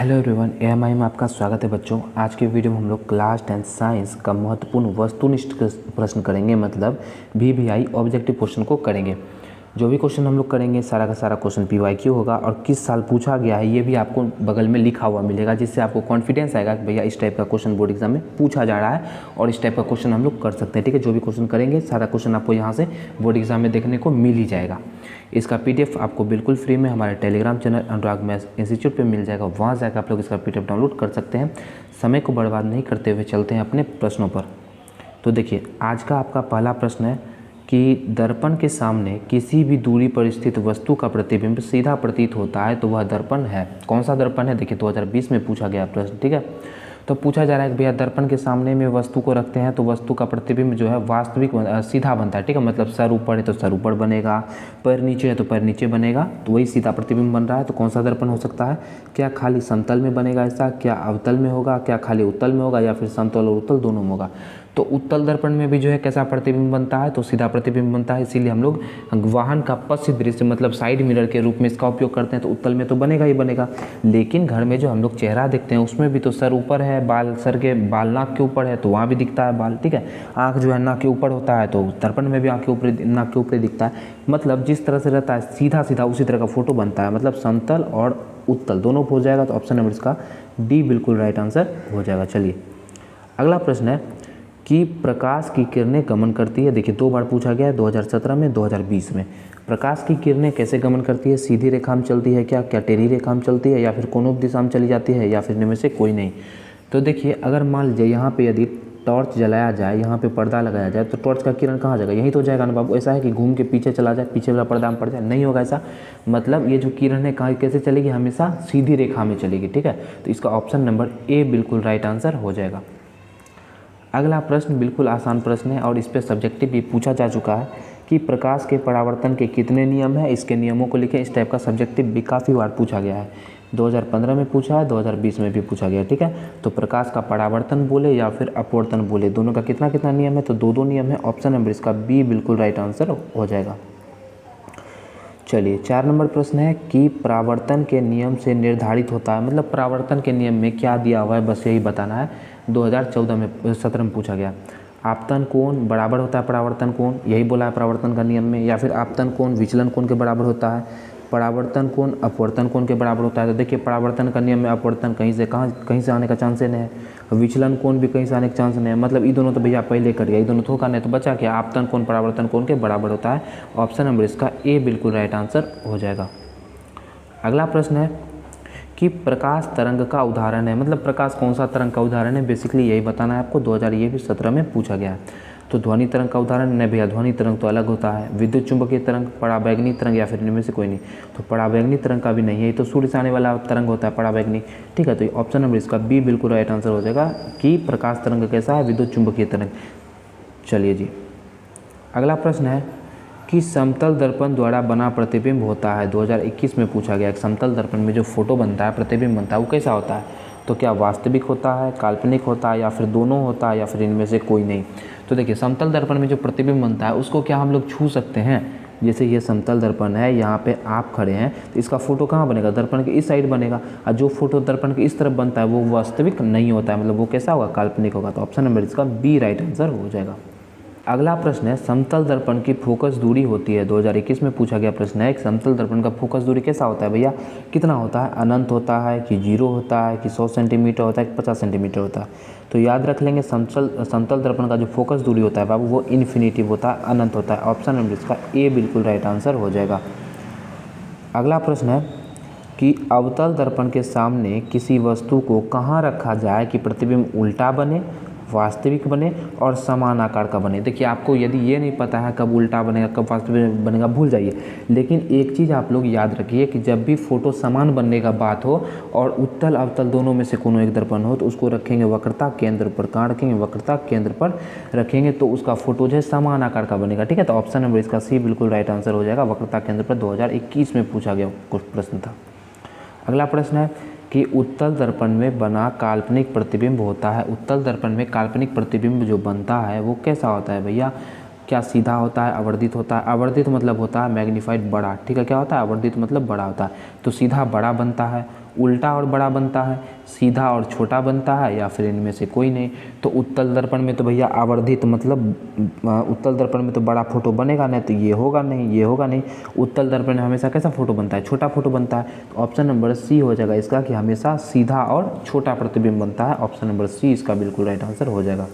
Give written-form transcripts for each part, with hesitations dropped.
Hello everyone, AMI में आपका स्वागत है बच्चों। आज के वीडियो में हम लोग क्लास 10 साइंस का महत्वपूर्ण वस्तुनिष्ठ प्रश्न करेंगे, मतलब वीवीआई ऑब्जेक्टिव क्वेश्चन को करेंगे। जो भी क्वेश्चन हम लोग करेंगे सारा का सारा क्वेश्चन पीवाईक्यू होगा और किस साल पूछा गया है ये भी आपको बगल में लिखा हुआ मिलेगा, जिससे आपको कॉन्फिडेंस आएगा कि भैया इस टाइप का क्वेश्चन बोर्ड एग्जाम में पूछा जा रहा है और इस टाइप का क्वेश्चन हम लोग कर सकते हैं। ठीक है, जो भी क्वेश्चन करेंगे सारा क्वेश्चन आपको यहाँ से बोर्ड एग्जाम में देखने को मिल ही जाएगा। इसका पीडीएफ आपको बिल्कुल फ्री में हमारे टेलीग्राम चैनल अनुराग मैथ्स इंस्टीट्यूट पे मिल जाएगा। वहाँ जाकर आप लोग इसका पीडीएफ डाउनलोड कर सकते हैं। समय को बर्बाद नहीं करते हुए चलते हैं अपने प्रश्नों पर। तो देखिए, आज का आपका पहला प्रश्न है कि दर्पण के सामने किसी भी दूरी पर स्थित वस्तु का प्रतिबिंब सीधा प्रतीत होता है तो वह दर्पण है। कौन सा दर्पण है? देखिए 2020 में पूछा गया प्रश्न। ठीक है, तो पूछा जा रहा है कि भैया दर्पण के सामने में वस्तु को रखते हैं तो वस्तु का प्रतिबिंब जो है वास्तविक सीधा बनता है। ठीक है, मतलब सर ऊपर है तो सर ऊपर बनेगा, पैर नीचे है तो पैर नीचे बनेगा, तो वही सीधा प्रतिबिंब बन रहा है। तो कौन सा दर्पण हो सकता है? क्या खाली समतल में बनेगा ऐसा, क्या अवतल में होगा, क्या खाली उत्तल में होगा, या फिर समतल और उत्तल दोनों में होगा? तो उत्तल दर्पण में भी जो है कैसा प्रतिबिंब बनता है? तो सीधा प्रतिबिंब बनता है। इसीलिए हम लोग वाहन का पश्च दृश्य मतलब साइड मिरर के रूप में इसका उपयोग करते हैं। तो उत्तल में तो बनेगा ही बनेगा, लेकिन घर में जो हम लोग चेहरा देखते हैं उसमें भी तो सर ऊपर है, बाल सर के बाल नाक के ऊपर है तो वहाँ भी दिखता है बाल। ठीक है, आँख जो है नाक के ऊपर होता है तो दर्पण में भी आँख के ऊपर नाक के ऊपर दिखता है। मतलब जिस तरह से रहता है सीधा सीधा उसी तरह का फोटो बनता है, मतलब समतल और उत्तल दोनों हो जाएगा। तो ऑप्शन नंबर इसका डी बिल्कुल राइट आंसर हो जाएगा। चलिए अगला प्रश्न है कि प्रकाश की किरणें गमन करती है। देखिए 2 बार पूछा गया है, 2017 में, 2020 में। प्रकाश की किरणें कैसे गमन करती है? सीधी रेखा में चलती है क्या टेढ़ी रेखा में चलती है, या फिर कोनों दिशा में चली जाती है, या फिर इनमें से कोई नहीं? तो देखिए, अगर मान लीजिए यहाँ पे यदि टॉर्च जलाया जाए, यहाँ पे पर्दा लगाया जाए, तो टॉर्च का किरण कहाँ जाएगा? यहीं तो जाएगा ना बाबू। ऐसा है कि घूम के पीछे चला जाए, पीछे वाला पर्दा में पड़ जाए? नहीं होगा ऐसा। मतलब ये जो किरण है कहाँ कैसे चलेगी? हमेशा सीधी रेखा में चलेगी। ठीक है, तो इसका ऑप्शन नंबर ए बिल्कुल राइट आंसर हो जाएगा। अगला प्रश्न बिल्कुल आसान प्रश्न है और इस पर सब्जेक्टिव भी पूछा जा चुका है कि प्रकाश के परावर्तन के कितने नियम हैं, इसके नियमों को लिखें। इस टाइप का सब्जेक्टिव भी काफ़ी बार पूछा गया है। 2015 में पूछा है, 2020 में भी पूछा गया। ठीक है, तो प्रकाश का परावर्तन बोले या फिर अपवर्तन बोले, दोनों का कितना कितना नियम है? तो 2 नियम है। ऑप्शन नंबर इसका बी बिल्कुल राइट आंसर हो जाएगा। चलिए 4 नंबर प्रश्न है कि परावर्तन के नियम से निर्धारित होता है, मतलब परावर्तन के नियम में क्या दिया हुआ है, बस यही बताना है। 2017 में पूछा गया। आपतन कोण बराबर होता है परावर्तन कोण, यही बोला है परावर्तन का नियम में, या फिर आपतन कोण विचलन कोण के बराबर होता है, परावर्तन कोण अपवर्तन कोण के बराबर होता है। तो देखिए परावर्तन का नियम में अपवर्तन कहीं से आने का चांस नहीं है, विचलन कोण भी कहीं से आने का चांस नहीं है। मतलब ये दोनों तो भैया पहले कर गया, ये दोनों धोखा नहीं, तो बचा क्या? आपतन कोण परावर्तन कोण के बराबर होता है। ऑप्शन नंबर इसका ए बिल्कुल राइट आंसर हो जाएगा। अगला प्रश्न है कि प्रकाश तरंग का उदाहरण है, मतलब प्रकाश कौन सा तरंग का उदाहरण है, बेसिकली यही बताना है आपको। 2017 में पूछा गया है। तो ध्वनि तरंग का उदाहरण नहीं भैया, ध्वनि तरंग तो अलग होता है। विद्युत चुंबकीय तरंग, पराबैंगनी तरंग, या फिर इनमें से कोई नहीं। तो पराबैंगनी तरंग का भी नहीं है, ये तो सूर्य से आने वाला तरंग होता है पराबैंगनी। ठीक है, तो ऑप्शन नंबर इसका बी बिल्कुल राइट आंसर हो जाएगा कि प्रकाश तरंग कैसा है? विद्युत चुंबकीय तरंग। चलिए जी, अगला प्रश्न है कि समतल दर्पण द्वारा बना प्रतिबिंब होता है। 2021 में पूछा गया। समतल दर्पण में जो फोटो बनता है, प्रतिबिंब बनता है, वो कैसा होता है? तो क्या वास्तविक होता है, काल्पनिक होता है, या फिर दोनों होता है, या फिर इनमें से कोई नहीं? तो देखिए समतल दर्पण में जो प्रतिबिंब बनता है उसको क्या हम लोग छू सकते हैं? जैसे ये समतल दर्पण है, यहाँ पे आप खड़े हैं तो इसका फोटो कहाँ बनेगा? दर्पण के इस साइड बनेगा। और जो फोटो दर्पण के इस तरफ बनता है वो वास्तविक नहीं होता है, मतलब वो कैसा होगा? काल्पनिक होगा। तो ऑप्शन नंबर इसका बी राइट आंसर हो जाएगा। अगला प्रश्न है समतल दर्पण की फोकस दूरी होती है। 2021 में पूछा गया प्रश्न है कि समतल दर्पण का फोकस दूरी कैसा होता है भैया? कितना होता है? अनंत होता है कि 0 होता है कि 100 सेंटीमीटर होता है कि 50 सेंटीमीटर होता है? तो याद रख लेंगे समतल दर्पण का जो फोकस दूरी होता है बाबू वो इन्फिनिटिव होता है, अनंत होता है। ऑप्शन नंबर इसका ए बिल्कुल राइट आंसर हो जाएगा। अगला प्रश्न है कि अवतल दर्पण के सामने किसी वस्तु को कहाँ रखा जाए कि प्रतिबिंब उल्टा बने, वास्तविक बने और समान आकार का बने? देखिए आपको यदि ये नहीं पता है कब उल्टा बनेगा कब वास्तविक बनेगा, भूल जाइए। लेकिन एक चीज़ आप लोग याद रखिए कि जब भी फोटो समान बनने का बात हो और उत्तल अवतल दोनों में से कोनो एक दर्पण हो तो उसको रखेंगे वक्रता केंद्र पर। कहाँ रखेंगे? वक्रता केंद्र पर रखेंगे तो उसका फोटो जो है समान आकार का बनेगा। ठीक है, तो ऑप्शन नंबर इसका सी बिल्कुल राइट आंसर हो जाएगा। वक्रता केंद्र पर 2021 में पूछा गया कुछ प्रश्न था। अगला प्रश्न है कि उत्तल दर्पण में बना काल्पनिक प्रतिबिंब होता है। उत्तल दर्पण में काल्पनिक प्रतिबिंब जो बनता है वो कैसा होता है भैया? क्या सीधा होता है, आवर्धित होता है? आवर्धित मतलब होता है मैग्नीफाइड बड़ा। ठीक है, क्या होता है? आवर्धित मतलब बड़ा होता है। तो सीधा बड़ा बनता है उल्टा और बड़ा बनता है, सीधा और छोटा बनता है, या फिर इनमें से कोई नहीं। तो उत्तल दर्पण में तो भैया आवर्धित मतलब उत्तल दर्पण में तो बड़ा फोटो बनेगा नहीं, तो ये होगा नहीं, ये होगा नहीं। उत्तल दर्पण में हमेशा कैसा फोटो बनता है, छोटा फोटो बनता है। तो ऑप्शन नंबर सी हो जाएगा इसका कि हमेशा सीधा और छोटा प्रतिबिंब बनता है। ऑप्शन नंबर सी इसका बिल्कुल राइट आंसर हो जाएगा।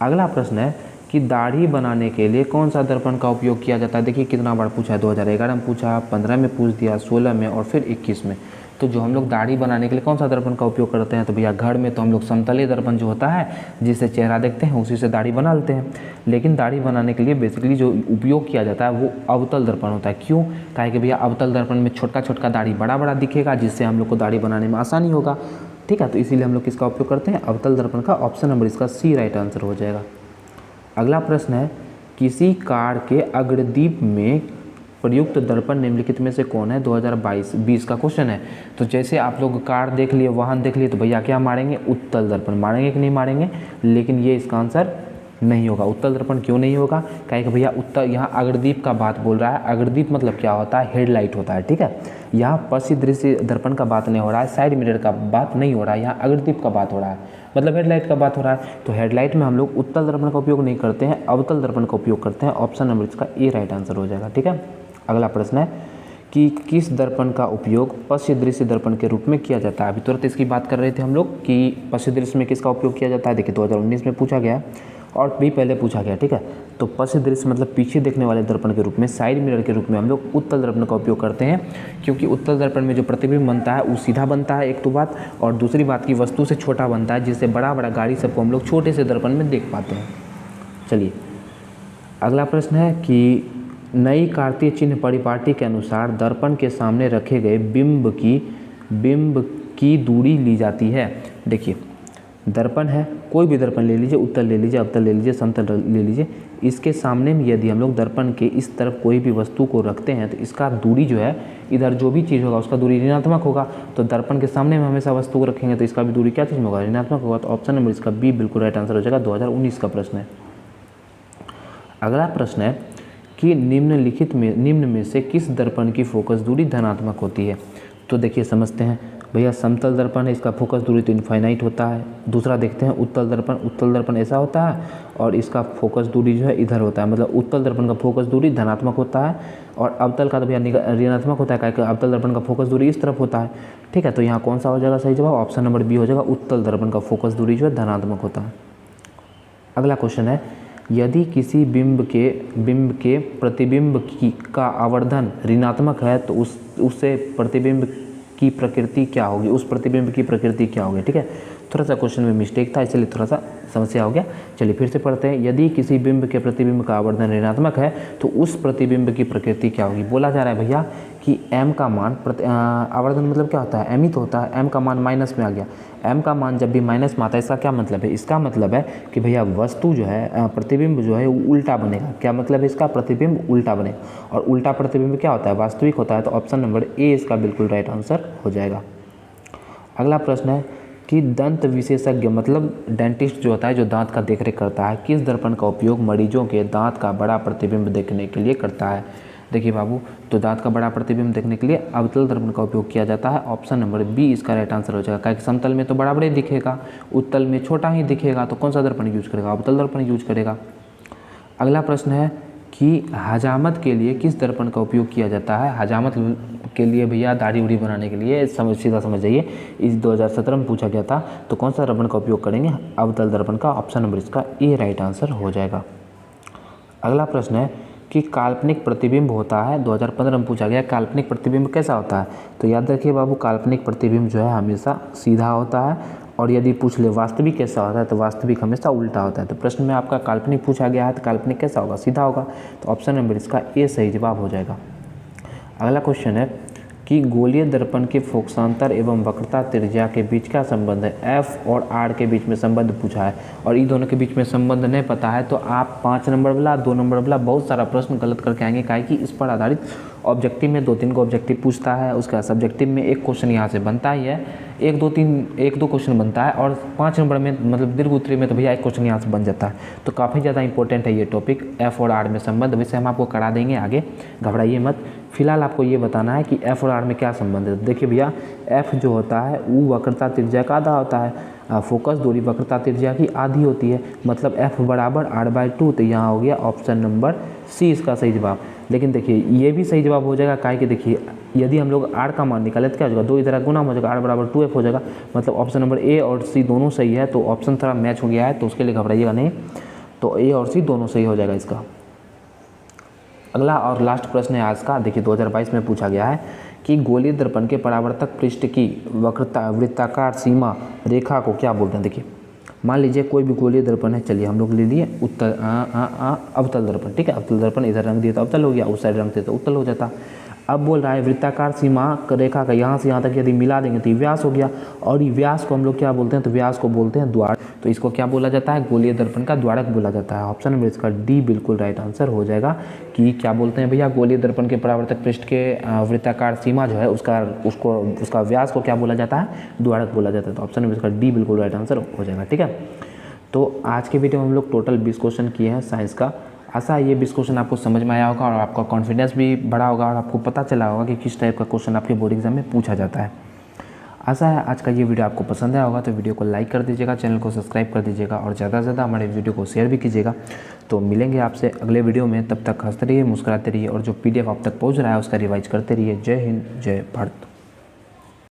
अगला प्रश्न है कि दाढ़ी बनाने के लिए कौन सा दर्पण का उपयोग किया जाता है। देखिए कितना बार पूछा है, 2011 में पूछा, 15 में पूछ दिया, 16 में और फिर 21 में। तो जो हम लोग दाढ़ी बनाने के लिए कौन सा दर्पण का उपयोग करते हैं, तो भैया घर में तो हम लोग समतलीय दर्पण जो होता है जिससे चेहरा देखते हैं उसी से दाढ़ी बना लेते हैं। लेकिन दाढ़ी बनाने के लिए बेसिकली जो उपयोग किया जाता है वो अवतल दर्पण होता है। क्यों? काहे कि भैया अवतल दर्पण में छोटा छोटा दाढ़ी बड़ा बड़ा दिखेगा, जिससे हम लोग को दाढ़ी बनाने में आसानी होगा। ठीक है, तो इसीलिए हम लोग किसका उपयोग करते हैं, अवतल दर्पण का। ऑप्शन नंबर इसका सी राइट आंसर हो जाएगा। अगला प्रश्न है किसी कार के अग्रदीप में प्रयुक्त दर्पण निम्नलिखित में से कौन है। 2022 का क्वेश्चन है। तो जैसे आप लोग कार देख लिए, वाहन देख लिए, तो भैया क्या मारेंगे, उत्तल दर्पण मारेंगे कि नहीं मारेंगे। लेकिन ये इसका आंसर नहीं होगा। उत्तल दर्पण क्यों नहीं होगा, कहें कि भैया उत्तल, यहाँ अग्रदीप का बात बोल रहा है। अग्रदीप मतलब क्या होता है, हेडलाइट होता है। ठीक है, यहाँ पश्चिम दृश्य दर्पण का बात नहीं हो रहा है, साइड मिरर का बात नहीं हो रहा है, यहाँ अग्रदीप का बात हो रहा है, मतलब हेडलाइट का बात हो रहा है। तो हेडलाइट में हम लोग उत्तल दर्पण का उपयोग नहीं करते हैं, अवतल दर्पण का उपयोग करते हैं। ऑप्शन नंबर इसका ए राइट आंसर हो जाएगा। ठीक है, अगला प्रश्न है कि किस दर्पण का उपयोग पश्चिम दृश्य दर्पण के रूप में किया जाता है। अभी तुरंत इसकी बात कर रहे थे हम लोग कि पश्चिम दृश्य में किसका उपयोग किया जाता है। देखिए 2019 में पूछा गया और भी पहले पूछा गया। ठीक है, तो पश्चिम दृश्य मतलब पीछे देखने वाले दर्पण के रूप में, साइड मिरर के रूप में हम लोग उत्तल दर्पण का उपयोग करते हैं। क्योंकि उत्तल दर्पण में जो प्रतिबिंब बनता है वो सीधा बनता है, एक तो बात, और दूसरी बात की वस्तु से छोटा बनता है, जिससे बड़ा बड़ा गाड़ी सबको हम लोग छोटे से दर्पण में देख पाते हैं। चलिए अगला प्रश्न है कि नई कार्तीय चिन्ह परिपाटी के अनुसार दर्पण के सामने रखे गए बिंब की दूरी ली जाती है। देखिए दर्पण है, कोई भी दर्पण ले लीजिए, उत्तल ले लीजिए, अवतल ले लीजिए, समतल ले लीजिए, इसके सामने में यदि हम लोग दर्पण के इस तरफ कोई भी वस्तु को रखते हैं तो इसका दूरी जो है, इधर जो भी चीज़ होगा उसका दूरी ऋणात्मक होगा। तो दर्पण के सामने में हमेशा वस्तु को रखेंगे तो इसका भी दूरी क्या चीज़ में होगा, ऋणात्मक होगा। तो ऑप्शन नंबर इसका बी बिल्कुल राइट आंसर हो जाएगा। 2019 का प्रश्न है। अगला प्रश्न है कि निम्न में से किस दर्पण की फोकस दूरी धनात्मक होती है। तो देखिए समझते हैं भैया, समतल दर्पण है, इसका फोकस दूरी तो इनफाइनाइट होता है। दूसरा देखते हैं उत्तल दर्पण ऐसा होता है और इसका फोकस दूरी जो है इधर होता है, मतलब उत्तल दर्पण का फोकस दूरी धनात्मक होता है और अवतल का तो भैया ऋणात्मक होता है, क्योंकि अवतल दर्पण का फोकस दूरी इस तरफ होता है। ठीक है, तो यहाँ कौन सा हो जाएगा सही जवाब, ऑप्शन नंबर बी हो जाएगा। उत्तल दर्पण का फोकस दूरी जो है धनात्मक होता है। अगला क्वेश्चन है यदि किसी बिंब के प्रतिबिंब का आवर्धन ऋणात्मक है तो उससे प्रतिबिंब की प्रकृति क्या होगी, उस प्रतिबिंब की प्रकृति क्या होगी। ठीक है, थोड़ा सा क्वेश्चन में मिस्टेक था इसलिए थोड़ा सा समस्या हो गया। चलिए फिर से पढ़ते हैं। यदि किसी बिंब के प्रतिबिंब का आवर्धन ऋणात्मक है तो उस प्रतिबिंब की प्रकृति क्या होगी। बोला जा रहा है भैया कि m का मान आवर्धन मतलब क्या होता है, m ही तो होता है, m का मान माइनस में आ गया। m का मान जब भी माइनस में आता है इसका क्या मतलब है, इसका मतलब है कि भैया वस्तु जो है, प्रतिबिंब जो है वो उल्टा बनेगा। क्या मतलब है इसका, प्रतिबिंब उल्टा बनेगा। और उल्टा प्रतिबिंब क्या होता है, वास्तविक होता है। तो ऑप्शन नंबर ए इसका बिल्कुल राइट आंसर हो जाएगा। अगला प्रश्न है कि दंत विशेषज्ञ मतलब डेंटिस्ट जो होता है, जो दांत का देखरेख करता है, किस दर्पण का उपयोग मरीजों के दांत का बड़ा प्रतिबिंब देखने के लिए करता है। देखिए बाबू, तो दांत का बड़ा प्रतिबिंब देखने के लिए अवतल दर्पण का उपयोग किया जाता है। ऑप्शन नंबर बी इसका राइट आंसर हो जाएगा। क्योंकि समतल में तो बड़ा बड़ा ही दिखेगा, उत्तल में छोटा ही दिखेगा, तो कौन सा दर्पण यूज करेगा, अवतल दर्पण यूज करेगा। अगला प्रश्न है कि हजामत के लिए किस दर्पण का उपयोग किया जाता है। हजामत के लिए भैया दाढ़ी उड़ी बनाने के लिए सीधा समझ जाइए, इस 2017 में पूछा गया था। तो कौन सा दर्पण का उपयोग करेंगे, अवतल दर्पण का। ऑप्शन नंबर इसका ए राइट आंसर हो जाएगा। अगला प्रश्न है कि काल्पनिक प्रतिबिंब होता है, 2015 में पूछा गया काल्पनिक प्रतिबिंब कैसा होता है। तो याद रखिए बाबू, काल्पनिक प्रतिबिंब जो है हमेशा सीधा होता है, और यदि पूछ ले वास्तविक कैसा होता है तो वास्तविक हमेशा उल्टा होता है। तो प्रश्न में आपका काल्पनिक पूछा गया है तो काल्पनिक कैसा होगा, सीधा होगा। तो ऑप्शन नंबर इसका ए सही जवाब हो जाएगा। अगला क्वेश्चन है कि गोलीय दर्पण के फोकसांतर एवं वक्रता त्रिज्या के बीच क्या संबंध है। एफ और आर के बीच में संबंध पूछा है और इन दोनों के बीच में संबंध नहीं पता है तो आप 5 नंबर वाला 2 नंबर वाला बहुत सारा प्रश्न गलत करके आएंगे। काहे कि इस पर आधारित ऑब्जेक्टिव में 2-3 को ऑब्जेक्टिव पूछता है, उसका सब्जेक्टिव में एक क्वेश्चन यहाँ से बनता ही है, 1-2 क्वेश्चन बनता है, और 5 नंबर में मतलब दीर्घ उत्तरीय में तो भैया एक क्वेश्चन यहाँ से बन जाता है। तो काफ़ी ज़्यादा इंपॉर्टेंट है ये टॉपिक, एफ और आर में संबंध। वैसे हम आपको करा देंगे आगे, घबराइए मत। फिलहाल आपको ये बताना है कि एफ और आर में क्या संबंध है। देखिए भैया, एफ जो होता है वो वक्रता त्रिज्या का आधा होता है, फोकस दूरी वक्रता त्रिज्या की आधी होती है, मतलब एफ बराबर r/2। तो यहाँ हो गया ऑप्शन नंबर सी इसका सही जवाब। लेकिन देखिए ये भी सही जवाब हो जाएगा, काहे कि देखिए यदि हम लोग r का मान निकाले तो क्या हो जाएगा, 2 इधर गुना हो जाएगा, r बराबर 2f हो जाएगा, मतलब ऑप्शन नंबर ए और सी दोनों सही है। तो ऑप्शन थोड़ा मैच हो गया है, तो उसके लिए घबराइएगा नहीं, तो ए और सी दोनों सही हो जाएगा इसका। अगला और लास्ट प्रश्न है आज का। देखिए 2022 में पूछा गया है कि गोलीय दर्पण के परावर्तक पृष्ठ की वृत्ताकार सीमा रेखा को क्या बोलते हैं। देखिए मान लीजिए कोई भी गोलीय दर्पण है, चलिए हम लोग ले लिए अवतल दर्पण, ठीक है। अवतल दर्पण इधर रंग दिया तो अवतल हो गया, उस साइड रंग दिया तो उत्तल हो जाता। अब बोल रहा है वृत्ताकार सीमा रेखा का यहाँ से यहाँ तक यदि मिला देंगे तो व्यास हो गया, और ये व्यास को हम लोग क्या बोलते हैं, तो व्यास को बोलते हैं द्वारक। तो इसको क्या बोला जाता है, गोलीय दर्पण का द्वारक बोला जाता है। ऑप्शन नंबर इसका डी बिल्कुल राइट आंसर हो जाएगा कि क्या बोलते हैं भैया, गोलीय दर्पण के परावर्तक पृष्ठ के वृत्ताकार सीमा जो है उसका व्यास को क्या बोला जाता है, द्वारक बोला जाता है। तो ऑप्शन नंबर इसका डी बिल्कुल राइट आंसर हो जाएगा, ठीक है। तो आज के वीडियो में हम लोग टोटल 20 क्वेश्चन किए हैं साइंस का। आशा है ये 20 क्वेश्चन आपको समझ में आया होगा और आपका कॉन्फिडेंस भी बढ़ा होगा और आपको पता चला होगा कि किस टाइप का क्वेश्चन आपके बोर्ड एग्जाम में पूछा जाता है। आशा है आज का ये वीडियो आपको पसंद आया होगा, तो वीडियो को लाइक कर दीजिएगा, चैनल को सब्सक्राइब कर दीजिएगा और ज़्यादा से ज़्यादा हमारे वीडियो को शेयर भी कीजिएगा। तो मिलेंगे आपसे अगले वीडियो में, तब तक हंसते रहिए, मुस्कुराते रहिए और जो PDF आप तक पहुँच रहा है उसका रिवाइज करते रहिए। जय हिंद, जय भारत।